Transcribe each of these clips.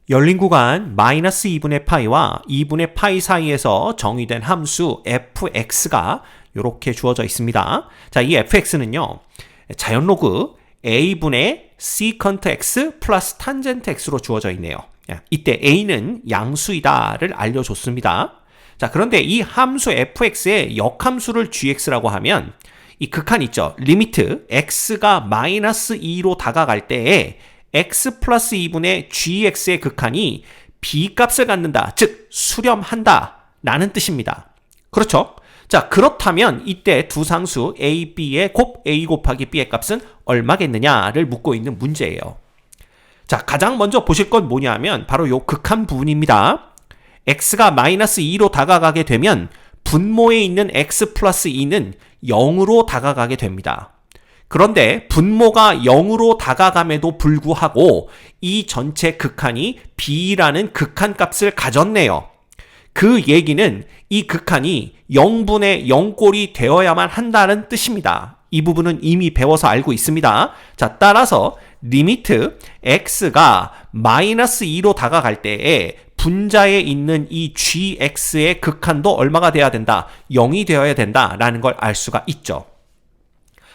열린 구간 마이너스 2분의 파이와 2분의 파이 사이에서 정의된 함수 fx가 이렇게 주어져 있습니다. 자, 이 fx는요. 자연로그 a분의 secant x 플러스 tangent x로 주어져 있네요. 이때 a는 양수이다를 알려줬습니다. 자, 그런데 이 함수 fx의 역함수를 gx라고 하면 이 극한 있죠. 리미트 x가 마이너스 2로 다가갈 때에 x 플러스 2분의 gx의 극한이 b값을 갖는다. 즉 수렴한다 라는 뜻입니다. 그렇죠? 자, 그렇다면 이때 두 상수 a, b의 곱 a 곱하기 b의 값은 얼마겠느냐를 묻고 있는 문제예요. 자, 가장 먼저 보실 건 뭐냐면 바로 요 극한 부분입니다. x가 마이너스 2로 다가가게 되면 분모에 있는 x 플러스 2는 0으로 다가가게 됩니다. 그런데 분모가 0으로 다가감에도 불구하고 이 전체 극한이 b라는 극한값을 가졌네요. 그 얘기는 이 극한이 0분의 0꼴이 되어야만 한다는 뜻입니다. 이 부분은 이미 배워서 알고 있습니다. 자, 따라서 리미트 x가 마이너스 2로 다가갈 때에 분자에 있는 이 gx의 극한도 얼마가 돼야 된다? 0이 되어야 된다라는 걸 알 수가 있죠.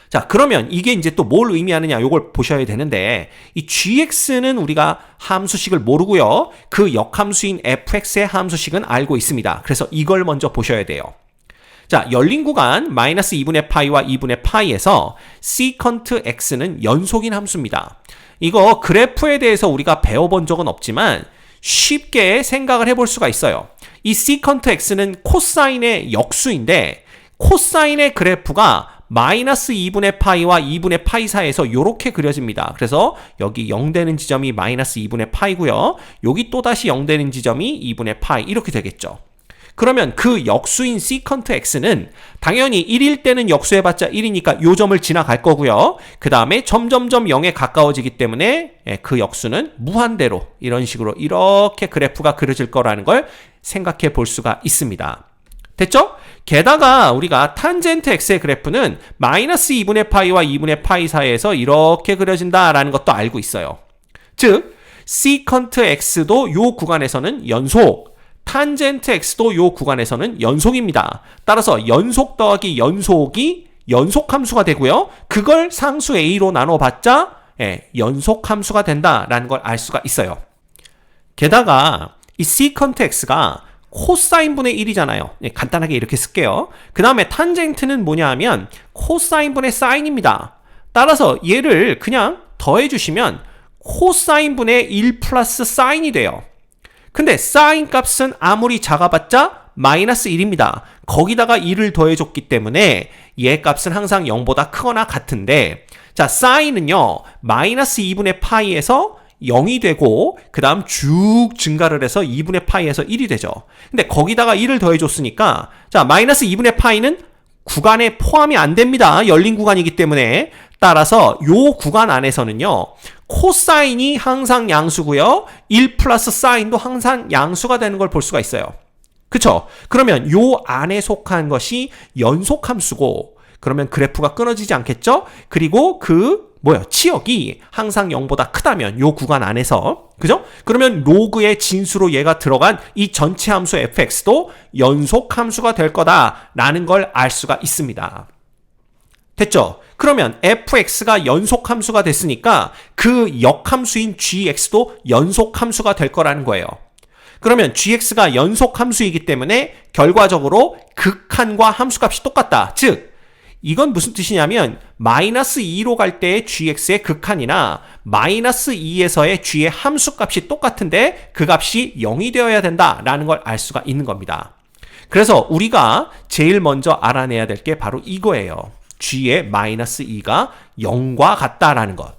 자, 그러면 이게 이제 또 뭘 의미하느냐 이걸 보셔야 되는데 이 gx는 우리가 함수식을 모르고요. 그 역함수인 fx의 함수식은 알고 있습니다. 그래서 이걸 먼저 보셔야 돼요. 자, 열린 구간 마이너스 2분의 파이와 2분의 파이에서 secant x는 연속인 함수입니다. 이거 그래프에 대해서 우리가 배워본 적은 없지만 쉽게 생각을 해볼 수가 있어요. 이 secant x는 코사인의 역수인데 코사인의 그래프가 마이너스 2분의 파이와 2분의 파이 사이에서 이렇게 그려집니다. 그래서 여기 0 되는 지점이 마이너스 2분의 파이고요. 여기 또다시 0 되는 지점이 2분의 파이 이렇게 되겠죠. 그러면 그 역수인 secant x는 당연히 1일 때는 역수해봤자 1이니까 요 점을 지나갈 거고요. 그 다음에 점점점 0에 가까워지기 때문에 그 역수는 무한대로 이런 식으로 이렇게 그래프가 그려질 거라는 걸 생각해 볼 수가 있습니다. 됐죠? 게다가 우리가 탄젠트 x의 그래프는 마이너스 2분의 파이와 2분의 파이 사이에서 이렇게 그려진다라는 것도 알고 있어요. 즉, secant x도 요 구간에서는 연속, 탄젠트 x도 요 구간에서는 연속입니다. 따라서 연속 더하기 연속이 연속함수가 되고요. 그걸 상수 a로 나눠봤자 연속함수가 된다라는 걸 알 수가 있어요. 게다가 이 secant x가 코사인분의 1이잖아요. 간단하게 이렇게 쓸게요. 그 다음에 탄젠트는 뭐냐 하면 코사인분의 사인입니다. 따라서 얘를 그냥 더해주시면 코사인분의 1 플러스 사인이 돼요. 근데 사인 값은 아무리 작아봤자 마이너스 1입니다. 거기다가 1을 더해줬기 때문에 얘 값은 항상 0보다 크거나 같은데 자, 사인은요 마이너스 2분의 파이에서 0이 되고 그 다음 쭉 증가를 해서 2분의 파이에서 1이 되죠. 근데 거기다가 1을 더해줬으니까 자, 마이너스 2분의 파이는 구간에 포함이 안 됩니다. 열린 구간이기 때문에. 따라서 요 구간 안에서는요 코사인이 항상 양수고요 1 플러스 사인도 항상 양수가 되는 걸 볼 수가 있어요. 그쵸? 그러면 요 안에 속한 것이 연속함수고 그러면 그래프가 끊어지지 않겠죠? 그리고 치역이 항상 0보다 크다면 요 구간 안에서 그죠? 그러면 로그의 진수로 얘가 들어간 이 전체 함수 fx도 연속 함수가 될 거다라는 걸 알 수가 있습니다. 됐죠? 그러면 fx가 연속 함수가 됐으니까 그 역함수인 gx도 연속 함수가 될 거라는 거예요. 그러면 gx가 연속 함수이기 때문에 결과적으로 극한과 함수값이 똑같다. 즉 이건 무슨 뜻이냐면 마이너스 2로 갈 때의 gx의 극한이나 마이너스 2에서의 g의 함수값이 똑같은데 그 값이 0이 되어야 된다라는 걸 알 수가 있는 겁니다. 그래서 우리가 제일 먼저 알아내야 될 게 바로 이거예요. g의 마이너스 2가 0과 같다라는 것.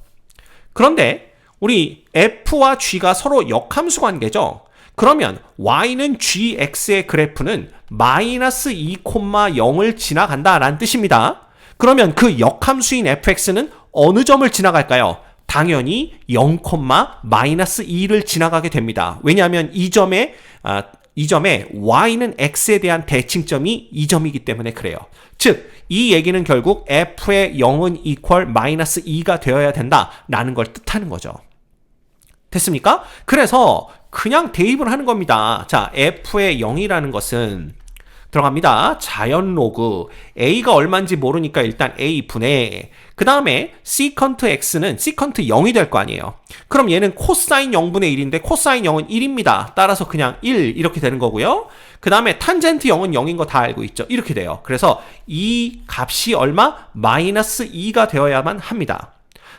그런데 우리 f와 g가 서로 역함수 관계죠. 그러면 y는 gx의 그래프는 마이너스 2,0을 지나간다라는 뜻입니다. 그러면 그 역함수인 fx는 어느 점을 지나갈까요? 당연히 0, 마이너스 2를 지나가게 됩니다. 왜냐하면 이 점에 y는 x에 대한 대칭점이 이 점이기 때문에 그래요. 즉, 이 얘기는 결국 f의 0은 equal 마이너스 2가 되어야 된다라는 걸 뜻하는 거죠. 됐습니까? 그래서 그냥 대입을 하는 겁니다. 자, f의 0이라는 것은 들어갑니다. 자연 로그 a가 얼마인지 모르니까 일단 a분의 그 다음에 시컨트 x는 시컨트 0이 될 거 아니에요. 그럼 얘는 코사인 0분의 1인데 코사인 0은 1입니다. 따라서 그냥 1 이렇게 되는 거고요. 그 다음에 탄젠트 0은 0인 거 다 알고 있죠. 이렇게 돼요. 그래서 이 값이 얼마? 마이너스 2가 되어야만 합니다.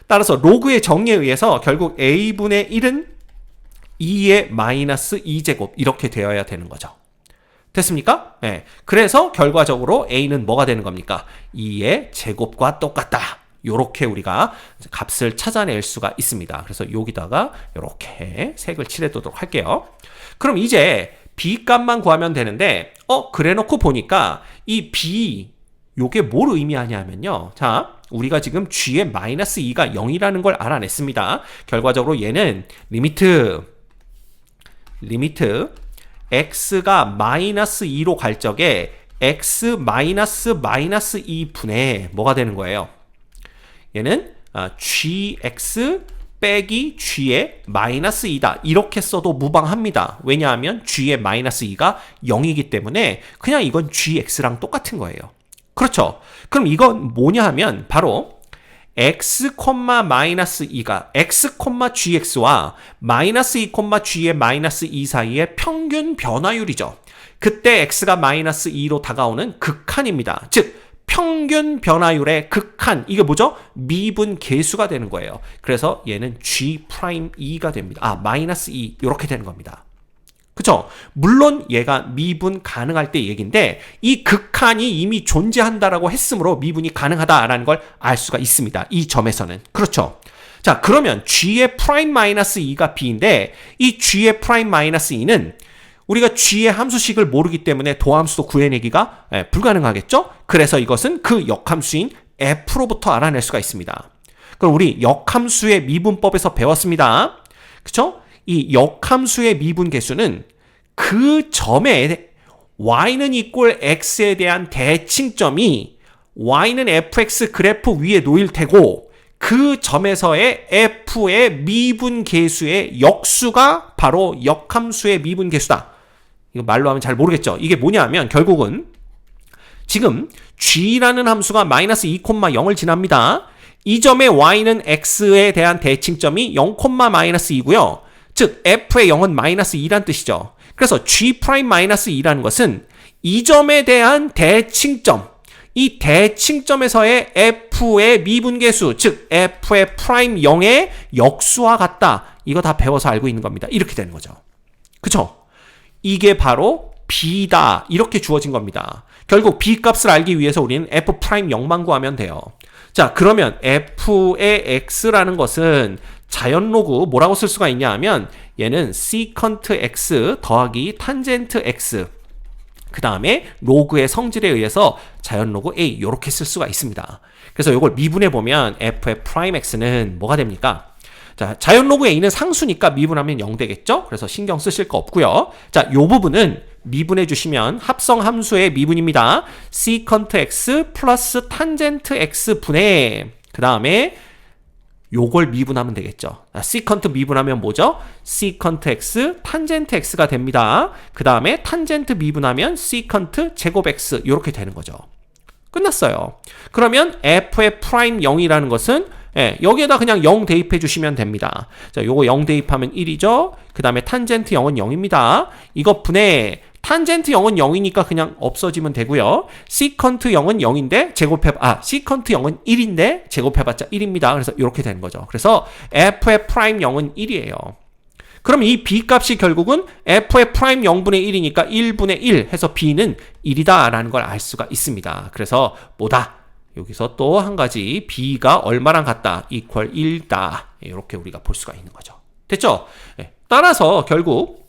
따라서 로그의 정의에 의해서 결국 a분의 1은 2의 마이너스 2제곱 이렇게 되어야 되는 거죠. 됐습니까? 네. 그래서 결과적으로 a는 뭐가 되는 겁니까? 2의 제곱과 똑같다. 요렇게 우리가 값을 찾아낼 수가 있습니다. 그래서 여기다가 요렇게 색을 칠해두도록 할게요. 그럼 이제 b 값만 구하면 되는데 그래 놓고 보니까 이 b 요게 뭘 의미하냐면요. 자, 우리가 지금 g의 마이너스 2가 0이라는 걸 알아냈습니다. 결과적으로 얘는 리미트 x가 마이너스 2로 갈 적에 x 마이너스 2분의 뭐가 되는 거예요? 얘는 gx 빼기 g의 마이너스 2다. 이렇게 써도 무방합니다. 왜냐하면 g의 마이너스 2가 0이기 때문에 그냥 이건 gx랑 똑같은 거예요. 그렇죠? 그럼 이건 뭐냐 하면 바로 x, 마이너스 2가 x, gx와 마이너스 2, g의 마이너스 2 사이의 평균 변화율이죠. 그때 x가 마이너스 2로 다가오는 극한입니다. 즉 평균 변화율의 극한, 이게 뭐죠? 미분 계수가 되는 거예요. 그래서 얘는 g'2가 됩니다. 마이너스 2 이렇게 되는 겁니다. 그쵸? 물론 얘가 미분 가능할 때 얘기인데 이 극한이 이미 존재한다라고 했으므로 미분이 가능하다라는 걸 알 수가 있습니다. 이 점에서는. 그렇죠? 자, 그러면 g의 프라임 마이너스 2가 b인데 이 g의 프라임 마이너스 2는 우리가 g의 함수식을 모르기 때문에 도함수도 구해내기가 불가능하겠죠? 그래서 이것은 그 역함수인 f로부터 알아낼 수가 있습니다. 그럼 우리 역함수의 미분법에서 배웠습니다. 그쵸? 이 역함수의 미분 계수는 그 점에 y는 equal x에 대한 대칭점이 y는 fx 그래프 위에 놓일 테고 그 점에서의 f의 미분 계수의 역수가 바로 역함수의 미분 계수다. 이거 말로 하면 잘 모르겠죠. 이게 뭐냐 하면 결국은 지금 g라는 함수가 마이너스 2,0을 지납니다. 이 점의 y는 x에 대한 대칭점이 0, 마이너스 2고요. 즉 f의 0은 마이너스 2란 뜻이죠. 그래서 g'-2라는 것은 이 점에 대한 대칭점, 이 대칭점에서의 f의 미분계수, 즉 f의 프라임 0의 역수와 같다. 이거 다 배워서 알고 있는 겁니다. 이렇게 되는 거죠. 그쵸? 이게 바로 b다. 이렇게 주어진 겁니다. 결국 b 값을 알기 위해서 우리는 f 프라임 0만 구하면 돼요. 자, 그러면 f의 x라는 것은 자연 로그 뭐라고 쓸 수가 있냐 하면 얘는 시컨트 x 더하기 탄젠트 x 그 다음에 로그의 성질에 의해서 자연 로그 a 이렇게 쓸 수가 있습니다. 그래서 이걸 미분해 보면 f의 프라임 x는 뭐가 됩니까? 자, 자연 로그 a는 상수니까 미분하면 0 되겠죠? 그래서 신경 쓰실 거 없고요. 자, 요 부분은 미분해 주시면 합성 함수의 미분입니다. 시컨트 x 플러스 탄젠트 x 분의 그 다음에 요걸 미분하면 되겠죠. 시컨트 미분하면 뭐죠? 시컨트 x, 탄젠트 x가 됩니다. 그 다음에 탄젠트 미분하면 시컨트 제곱 x 이렇게 되는 거죠. 끝났어요. 그러면 f의 프라임 0이라는 것은 여기에다 그냥 0 대입해 주시면 됩니다. 자, 요거 0 대입하면 1이죠. 그 다음에 탄젠트 0은 0입니다. 이것 분의 탄젠트 0은 0이니까 그냥 없어지면 되고요. 시컨트 0은 0인데 시컨트 0은 1인데 제곱해봤자 1입니다. 그래서 이렇게 되는 거죠. 그래서 f의 프라임 0은 1이에요. 그럼 이 b 값이 결국은 f의 프라임 0분의 1이니까 1분의 1 해서 b는 1이다 라는 걸 알 수가 있습니다. 그래서 뭐다? 여기서 또 한 가지 b가 얼마랑 같다? equal 1다. 이렇게 우리가 볼 수가 있는 거죠. 됐죠? 따라서 결국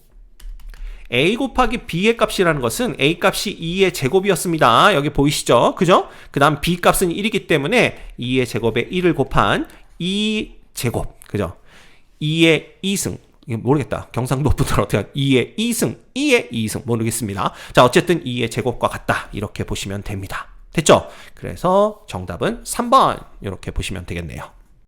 a 곱하기 b의 값이라는 것은 a 값이 2의 제곱이었습니다. 여기 보이시죠? 그죠? 그 다음 b 값은 1이기 때문에 2의 제곱에 1을 곱한 2제곱. 그죠? 2의 2승. 모르겠다. 경상도 분들 어떻게 2의 2승, 2의 2승 모르겠습니다. 자, 어쨌든 2의 제곱과 같다. 이렇게 보시면 됩니다. 됐죠? 그래서 정답은 3번 이렇게 보시면 되겠네요.